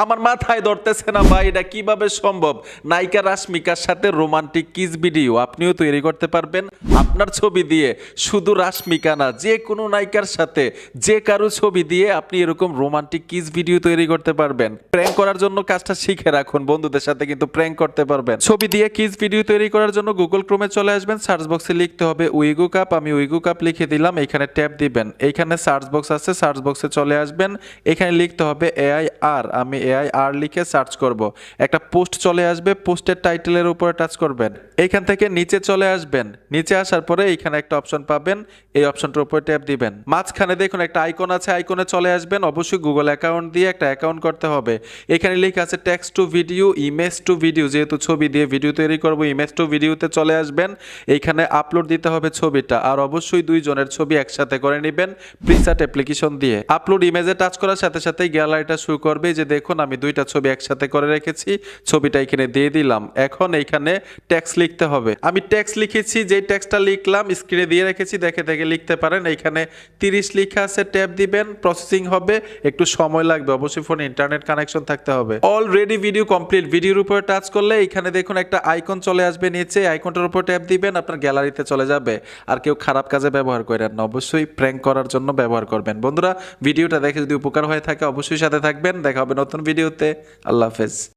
আমার মাথায় ধরতেছে না ভাই, এটা কিভাবে সম্ভব? নায়িকা রাশমিকার সাথে রোমান্টিক কিস ভিডিও আপনিও তৈরি করতে পারবেন আপনার ছবি দিয়ে। শুধু রাশমিকা না, যে কোনো নায়িকার সাথে যে কারো ছবি দিয়ে আপনি এরকম রোমান্টিক কিস ভিডিও তৈরি করতে পারবেন। প্র্যাঙ্ক করার জন্য কাজটা শিখে রাখুন, বন্ধুদের সাথে কিন্তু প্র্যাঙ্ক করতে পারবেন। ছবি দিয়ে কিস ভিডিও তৈরি করার জন্য গুগল ক্রোমে চলে আসবেন, সার্চ বক্সে লিখতে হবে উইগো কাপ। আমি উইগো কাপ লিখে দিলাম, এখানে ট্যাপ দিবেন। এইখানে সার্চ বক্স আছে, সার্চ বক্সে চলে আসবেন, এখানে লিখতে হবে এআই আর। আমি এআই আর লিখে সার্চ করব, একটা পোস্ট চলে আসবে, পোস্টের টাইটেলের উপরে টাচ করবেন। এইখান থেকে নিচে চলে আসবেন, নিচে আসার পরে এইখানে একটা অপশন পাবেন, এই অপশনটার উপরে ট্যাপ দিবেন। মাঝখানে দেখুন একটা আইকন আছে, আইকনে চলে আসবেন। অবশ্যই গুগল অ্যাকাউন্ট দিয়ে একটা অ্যাকাউন্ট করতে হবে। এখানে লেখা আছে text to video, image to video, যেহেতু ছবি দিয়ে ভিডিও তৈরি করব, ইমেজ টু ভিডিওতে চলে আসবেন। এইখানে আপলোড দিতে হবে ছবিটা, আর অবশ্যই দুইজনের ছবি একসাথে করে নেবেন প্রিসেট অ্যাপ্লিকেশন দিয়ে। আপলোড ইমেজে টাচ করার সাথে সাথেই গ্যালারিটা শুরু করবে। যে দেখুন আমি দুইটা ছবি একসাথে করে রেখেছি, ছবিটা এখানে দিয়ে দিলাম। এখন এইখানে টেক্সট লিখতে হবে। আমি টেক্সট লিখেছি, যেই টেক্সটটা লিখলাম স্ক্রিনে দিয়ে রেখেছি, দেখে দেখে লিখতে পারেন। এইখানে 30 লেখা আছে, ট্যাপ দিবেন, প্রসেসিং হবে, একটু সময় লাগবে, অবশ্যই ফোনে ইন্টারনেট কানেকশন থাকতে হবে। Already video complete. ভিডিওর উপরে টাচ করলে এখানে দেখুন একটা আইকন চলে আসবে নিচে, আইকনটার উপর ট্যাপ দিবেন, আপনার গ্যালারিতে চলে যাবে। আর কেউ খারাপ কাজে ব্যবহার করেন না, অবশ্যই প্র্যাঙ্ক করার জন্য ব্যবহার করবেন। বন্ধুরা, ভিডিওটা দেখে যদি উপকার হয়ে থাকে অবশ্যই সাথে থাকবেন। দেখা হবে নতুন ভিডিওতে। আল্লাহ হাফেজ।